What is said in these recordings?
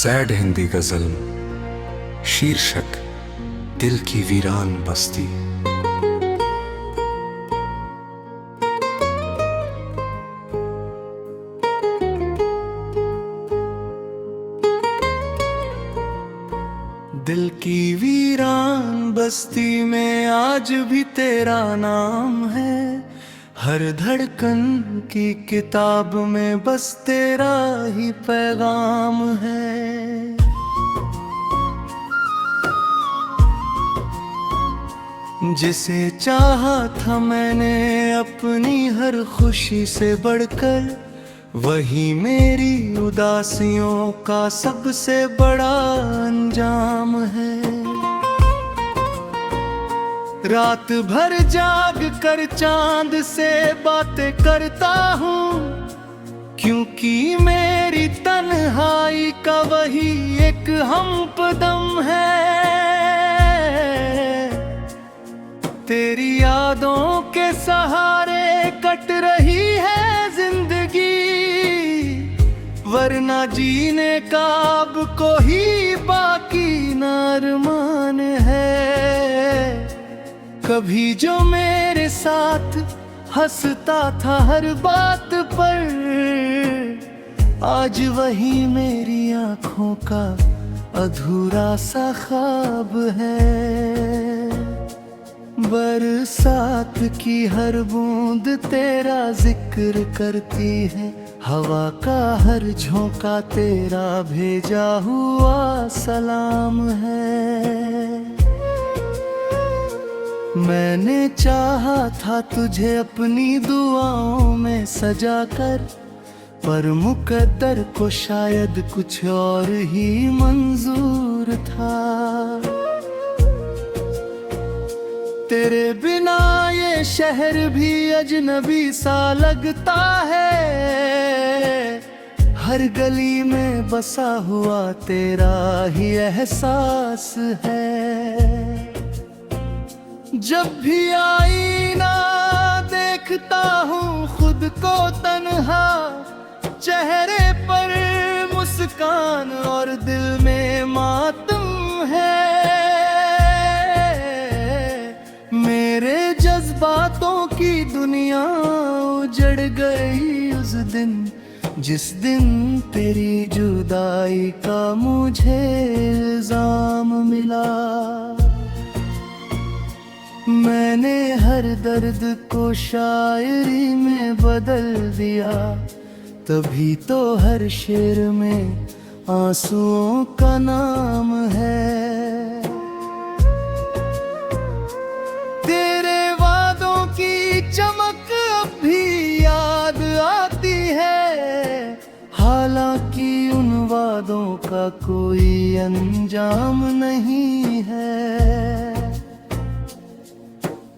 Sad Hindi गजल, शीर्षक दिल की वीरान बस्ती। दिल की वीरान बस्ती में आज भी तेरा नाम है। हर धड़कन की किताब में बस तेरा ही पैगाम है। जिसे चाहा था मैंने अपनी हर खुशी से बढ़कर, वही मेरी उदासियों का सबसे बड़ा अंजाम है। रात भर जाग कर चांद से बातें करता हूँ, क्योंकि मेरी तन्हाई का वही एक हमदम है। तेरी यादों के सहारे कट रही है जिंदगी, वरना जीने का अब कोई बाकी न अरमान है। कभी जो मेरे साथ हंसता था हर बात पर, आज वही मेरी आंखों का अधूरा सा ख्वाब है। बरसात की हर बूंद तेरा जिक्र करती है, हवा का हर झोंका तेरा भेजा हुआ सलाम है। मैंने चाहा था तुझे अपनी दुआओं में सजाकर, पर मुकद्दर को शायद कुछ और ही मंजूर था। तेरे बिना ये शहर भी अजनबी सा लगता है। हर गली में बसा हुआ तेरा ही एहसास है। जब भी आईना देखता हूँ खुद को तन्हा, चेहरे पर मुस्कान और दिल में मातम है। मेरे जज्बातों की दुनिया उजड़ गई उस दिन, जिस दिन तेरी जुदाई का मुझे इल्जाम मिला। मैंने हर दर्द को शायरी में बदल दिया, तभी तो हर शेर में आंसुओं का नाम है। तेरे वादों की चमक अब भी याद आती है, हालांकि उन वादों का कोई अंजाम नहीं है।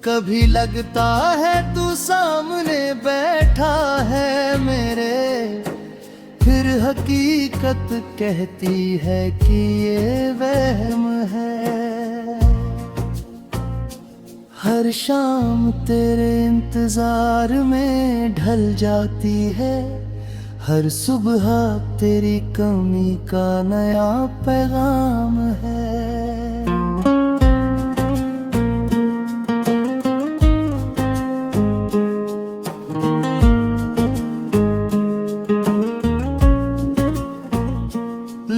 कभी लगता है तू सामने बैठा है मेरे, फिर हकीकत कहती है कि ये वहम है। हर शाम तेरे इंतजार में ढल जाती है, हर सुबह तेरी कमी का नया पैगाम है।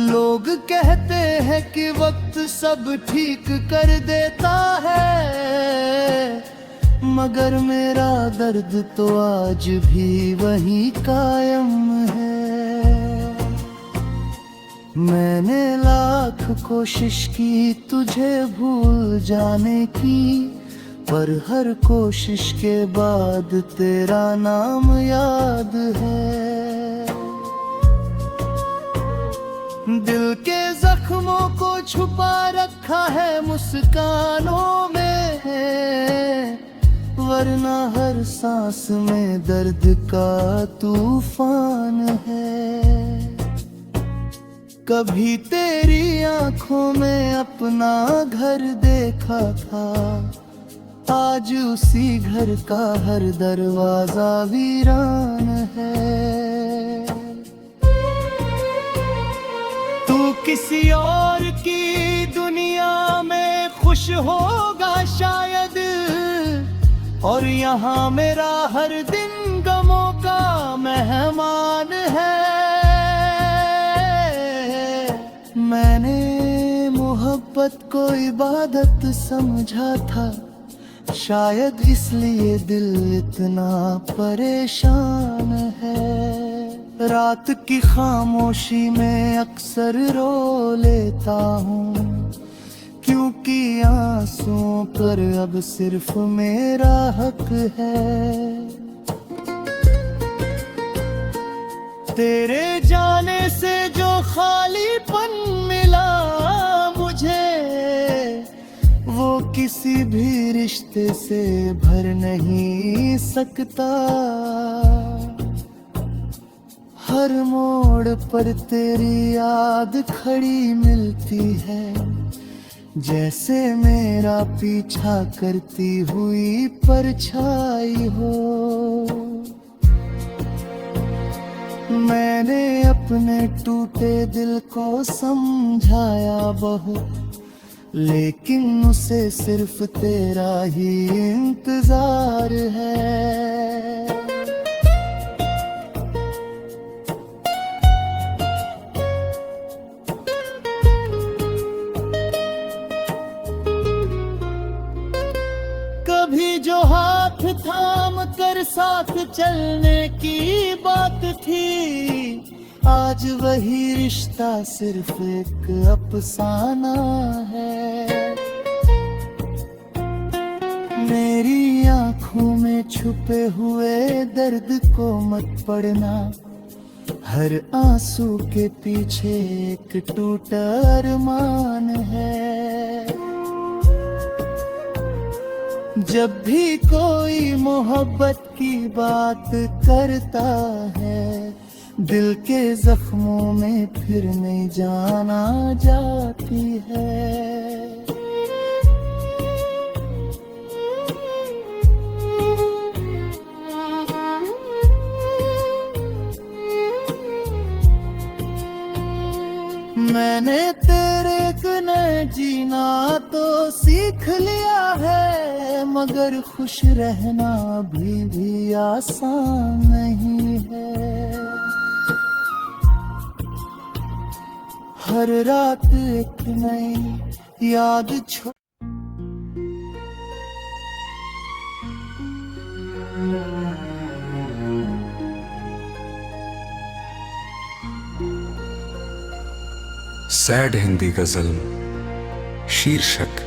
लोग कहते हैं कि वक्त सब ठीक कर देता है, मगर मेरा दर्द तो आज भी वही कायम है। मैंने लाख कोशिश की तुझे भूल जाने की, पर हर कोशिश के बाद तेरा नाम याद है। दिल के जख्मों को छुपा रखा है मुस्कानों में, वरना हर सांस में दर्द का तूफान है। कभी तेरी आंखों में अपना घर देखा था, आज उसी घर का हर दरवाजा वीरान है। किसी और की दुनिया में खुश होगा शायद, और यहाँ मेरा हर दिन गमों का मेहमान है। मैंने मोहब्बत को इबादत समझा था, शायद इसलिए दिल इतना परेशान है। रात की खामोशी में अक्सर रो लेता हूँ, क्योंकि आंसुओं पर अब सिर्फ मेरा हक है। तेरे जाने से जो खालीपन मिला मुझे, वो किसी भी रिश्ते से भर नहीं सकता। हर मोड़ पर तेरी याद खड़ी मिलती है, जैसे मेरा पीछा करती हुई परछाई हो। मैंने अपने टूटे दिल को समझाया बहुत, लेकिन उसे सिर्फ तेरा ही इंतजार है। कभी जो हाथ थाम कर साथ चलने की बात थी, आज वही रिश्ता सिर्फ एक अफसाना है। मेरी आंखों में छुपे हुए दर्द को मत पढ़ना, हर आंसू के पीछे एक टूटा अरमान है। जब भी कोई मोहब्बत की बात करता है, दिल के जख्मों में फिर नहीं जाना जाती है। मैंने तेरे बिना जीना तो सीख लिया है, मगर खुश रहना भी आसान नहीं है। हर रात एक नई याद सैड हिंदी गजल, शीर्षक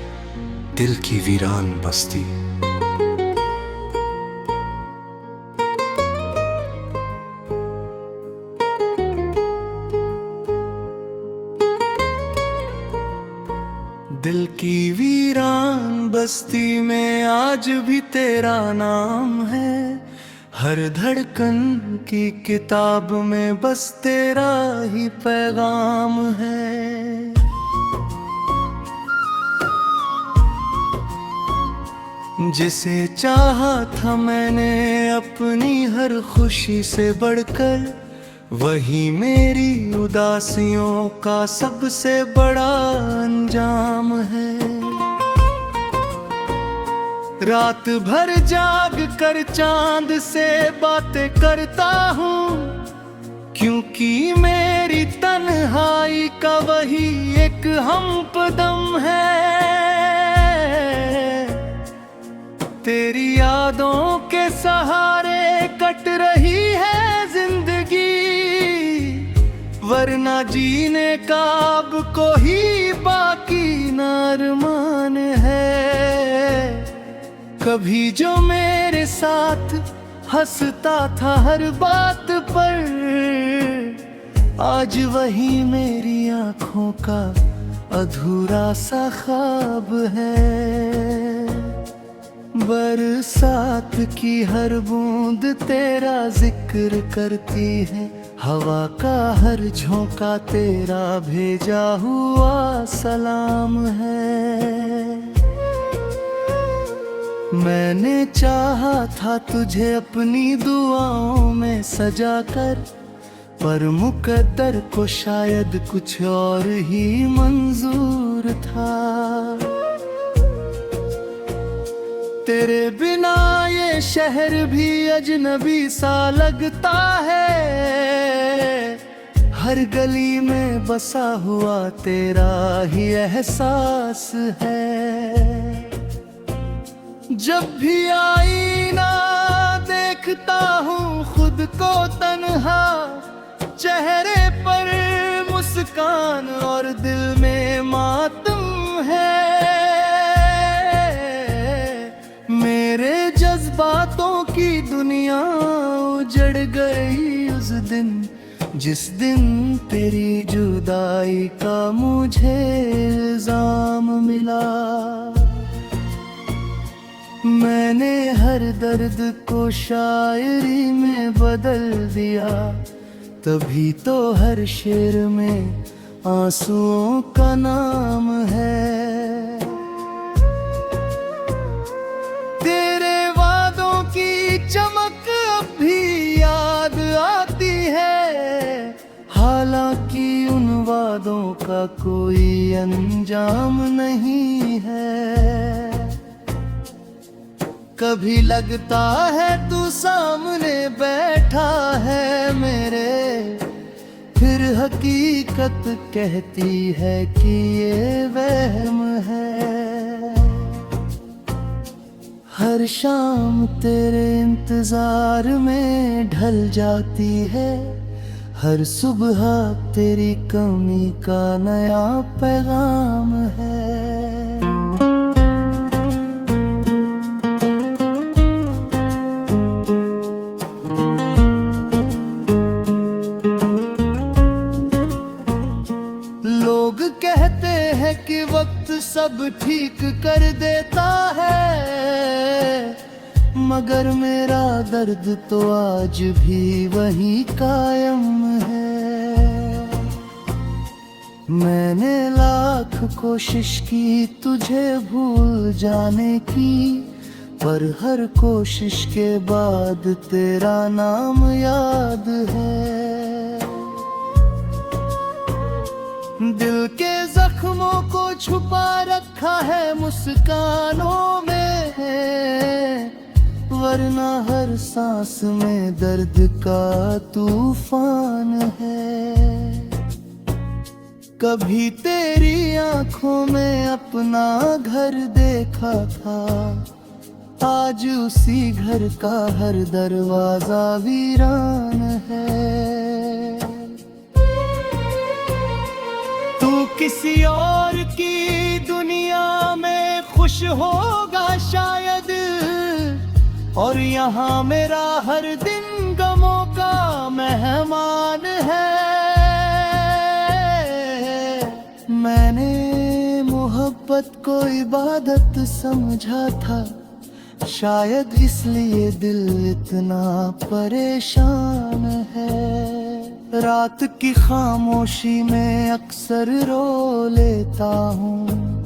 दिल की वीरान बस्ती। दिल की वीरान बस्ती में आज भी तेरा नाम है। हर धड़कन की किताब में बस तेरा ही पैगाम है। जिसे चाहा था मैंने अपनी हर खुशी से बढ़कर, वही मेरी उदासियों का सबसे बड़ा अंजाम है। रात भर जाग कर चांद से बातें करता हूँ, क्योंकि मेरी तन्हाई का वही एक हमदम है। तेरी यादों के सहारे कट रही है जिंदगी, वरना जीने का अब कोई बाकी ना अरमान है। कभी जो मेरे साथ हंसता था हर बात पर, आज वही मेरी आंखों का अधूरा सा ख्वाब है। बरसात की हर बूंद तेरा जिक्र करती है, हवा का हर झोंका तेरा भेजा हुआ सलाम है। मैंने चाहा था तुझे अपनी दुआओं में सजाकर, पर मुकद्दर को शायद कुछ और ही मंजूर था। तेरे बिना ये शहर भी अजनबी सा लगता है, हर गली में बसा हुआ तेरा ही एहसास है। जब भी आईना देखता हूँ खुद को तन्हा, चेहरे पर मुस्कान और दिल में मातम है। मेरे जज्बातों की दुनिया उजड़ गई उस दिन, जिस दिन तेरी जुदाई का मुझे इल्जाम मिला। मैंने हर दर्द को शायरी में बदल दिया, तभी तो हर शेर में आंसुओं का नाम है। तेरे वादों की चमक अब भी याद आती है, हालांकि उन वादों का कोई अंजाम नहीं है। कभी लगता है तू सामने बैठा है मेरे, फिर हकीकत कहती है कि ये वहम है। हर शाम तेरे इंतजार में ढल जाती है, हर सुबह तेरी कमी का नया पैगाम है। लोग कहते हैं कि वक्त सब ठीक कर देता है, मगर मेरा दर्द तो आज भी वही कायम है। मैंने लाख कोशिश की तुझे भूल जाने की, पर हर कोशिश के बाद तेरा नाम याद है। दिल के जख्मों को छुपा रखा है मुस्कानों में, वरना हर सांस में दर्द का तूफान है। कभी तेरी आंखों में अपना घर देखा था, आज उसी घर का हर दरवाजा वीरान है। किसी और की दुनिया में खुश होगा शायद, और यहाँ मेरा हर दिन गमों का मेहमान है। मैंने मोहब्बत को इबादत समझा था, शायद इसलिए दिल इतना परेशान है। रात की खामोशी में अक्सर रो लेता हूँ,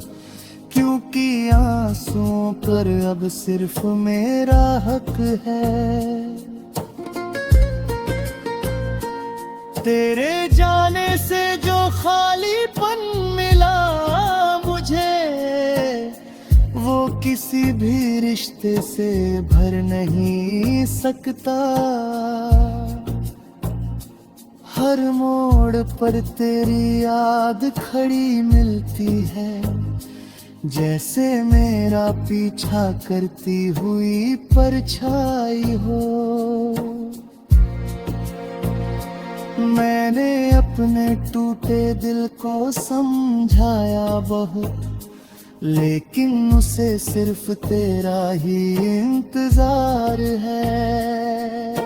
क्योंकि आंसुओं पर अब सिर्फ मेरा हक है। तेरे जाने से जो खालीपन मिला मुझे, वो किसी भी रिश्ते से भर नहीं सकता। हर मोड़ पर तेरी याद खड़ी मिलती है, जैसे मेरा पीछा करती हुई परछाई हो। मैंने अपने टूटे दिल को समझाया बहुत, लेकिन उसे सिर्फ तेरा ही इंतजार है।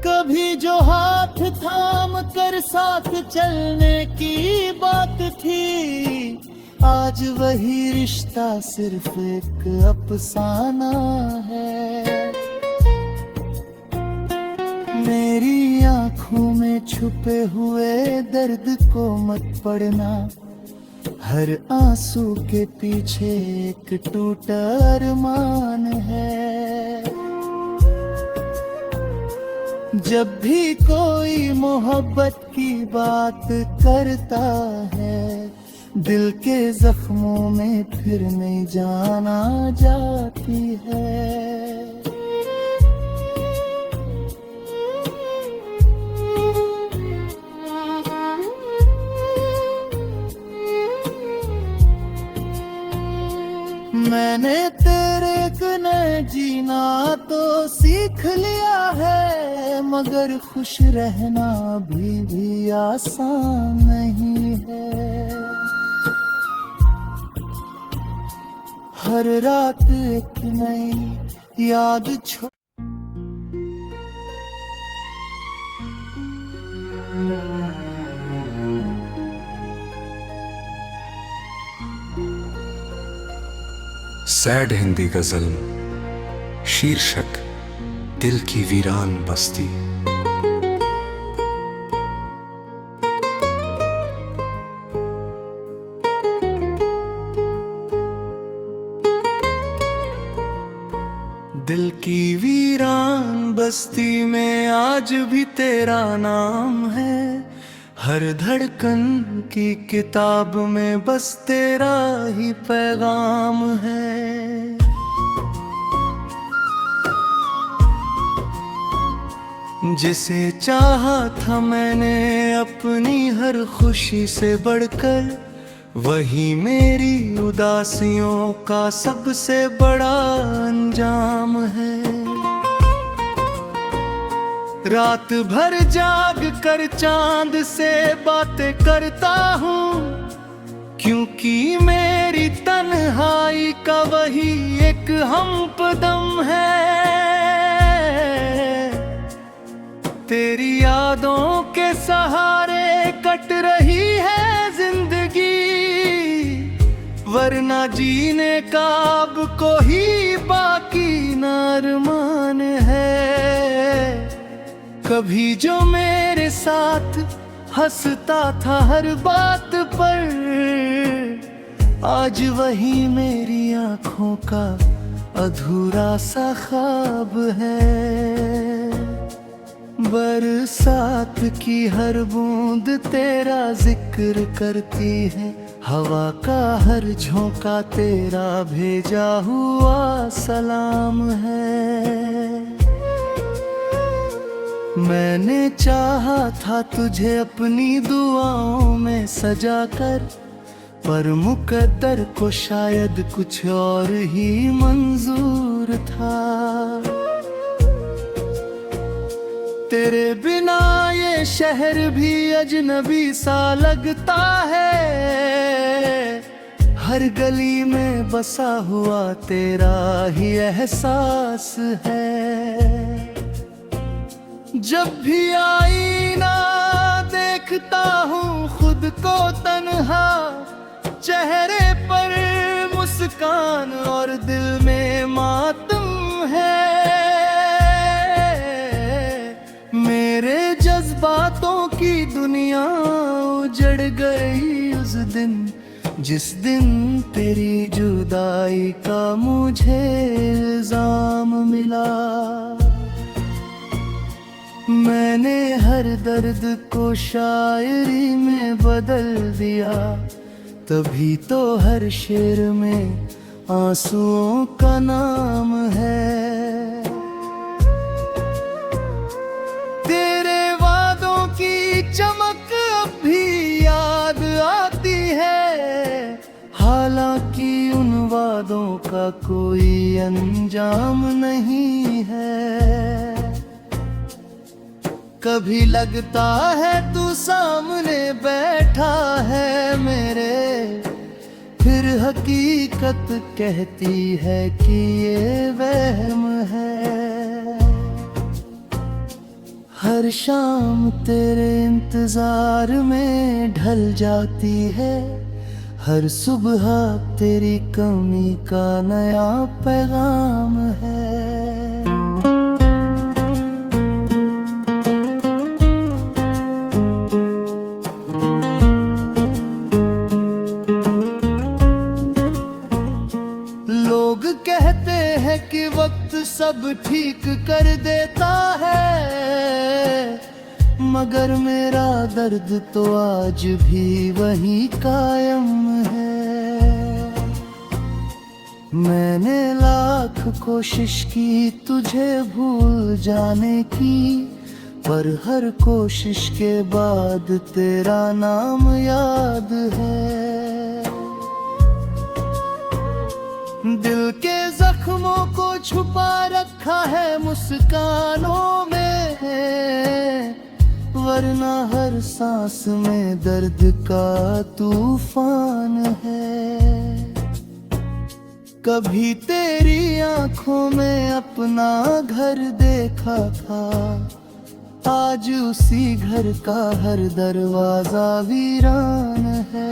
कभी जो हाथ थाम कर साथ चलने की बात थी, आज वही रिश्ता सिर्फ एक अफसाना है। मेरी आंखों में छुपे हुए दर्द को मत पढ़ना, हर आंसू के पीछे एक टूटा अरमान है। जब भी कोई मोहब्बत की बात करता है, दिल के जख्मों में फिर नहीं जाना जाती है। मैंने तेरे बिना जीना तो सीख लिया है, मगर खुश रहना भी आसान नहीं है। हर रात एक नई याद सैड हिंदी गजल, शीर्षक दिल की वीरान बस्ती। दिल की वीरान बस्ती में आज भी तेरा नाम है। हर धड़कन की किताब में बस तेरा ही पैगाम है। जिसे चाहा था मैंने अपनी हर खुशी से बढ़कर, वही मेरी उदासियों का सबसे बड़ा अंजाम है। रात भर जाग कर चांद से बातें करता हूँ, क्योंकि मेरी तन्हाई का वही एक हमदम है। तेरी यादों के सहारे कट रही है जिंदगी, वरना जीने का अब कोई बाकी न अरमान है। कभी जो मेरे साथ हंसता था हर बात पर, आज वही मेरी आंखों का अधूरा सा ख्वाब है। बरसात की हर बूंद तेरा जिक्र करती है, हवा का हर झोंका तेरा भेजा हुआ सलाम है। मैंने चाहा था तुझे अपनी दुआओं में सजाकर, पर मुकद्दर को शायद कुछ और ही मंजूर था। तेरे बिना ये शहर भी अजनबी सा लगता है। हर गली में बसा हुआ तेरा ही एहसास है। जब भी आईना देखता हूँ खुद को तन्हा, चेहरे पर मुस्कान और दिल में मातम है। मेरे जज्बातों की दुनिया उजड़ गई उस दिन, जिस दिन तेरी जुदाई का मुझे इल्जाम मिला। मैंने हर दर्द को शायरी में बदल दिया, तभी तो हर शेर में आंसुओं का नाम है। तेरे वादों की चमक अब भी याद आती है, हालांकि उन वादों का कोई अंजाम नहीं है। कभी लगता है तू सामने बैठा है मेरे, फिर हकीकत कहती है कि ये वहम है। हर शाम तेरे इंतजार में ढल जाती है, हर सुबह तेरी कमी का नया पैगाम है। सब ठीक कर देता है, मगर मेरा दर्द तो आज भी वही कायम है। मैंने लाख कोशिश की तुझे भूल जाने की, पर हर कोशिश के बाद तेरा नाम याद है। दिल के जख्मों को छुपा रखा है मुस्कानों में, वरना हर सांस में दर्द का तूफान है। कभी तेरी आंखों में अपना घर देखा था, आज उसी घर का हर दरवाजा वीरान है।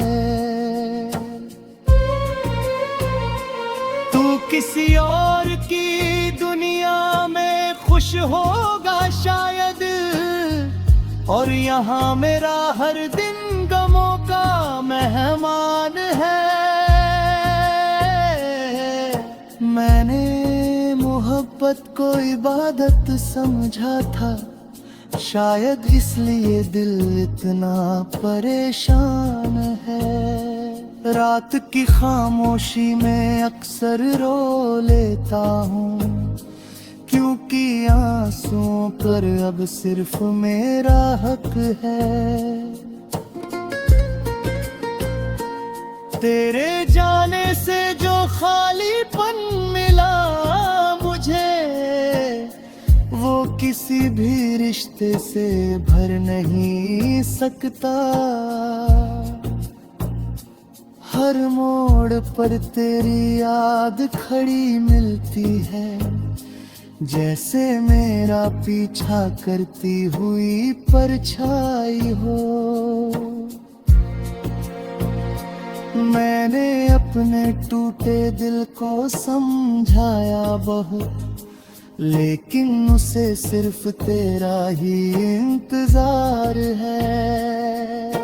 तू किसी और की दुनिया में खुश होगा शायद, और यहाँ मेरा हर दिन गमों का मेहमान है। मैंने मोहब्बत को इबादत समझा था, शायद इसलिए दिल इतना परेशान है। रात की खामोशी में अक्सर रो लेता हूँ, क्योंकि आंसुओं पर अब सिर्फ मेरा हक है। तेरे जाने से जो खालीपन मिला मुझे, वो किसी भी रिश्ते से भर नहीं सकता। हर मोड़ पर तेरी याद खड़ी मिलती है, जैसे मेरा पीछा करती हुई परछाई हो। मैंने अपने टूटे दिल को समझाया बहुत, लेकिन उसे सिर्फ तेरा ही इंतजार है।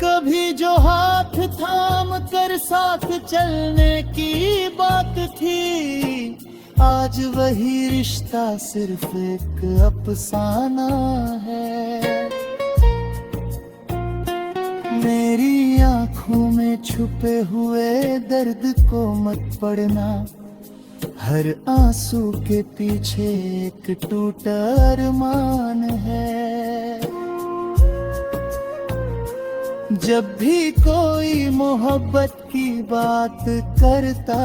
कभी जो हाथ थाम कर साथ चलने की बात थी, आज वही रिश्ता सिर्फ एक अफसाना है। मेरी आंखों में छुपे हुए दर्द को मत पढ़ना, हर आंसू के पीछे एक टूटा अरमान है। जब भी कोई मोहब्बत की बात करता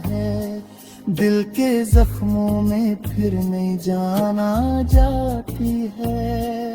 है, दिल के जख्मों में फिर नहीं जाना जाती है।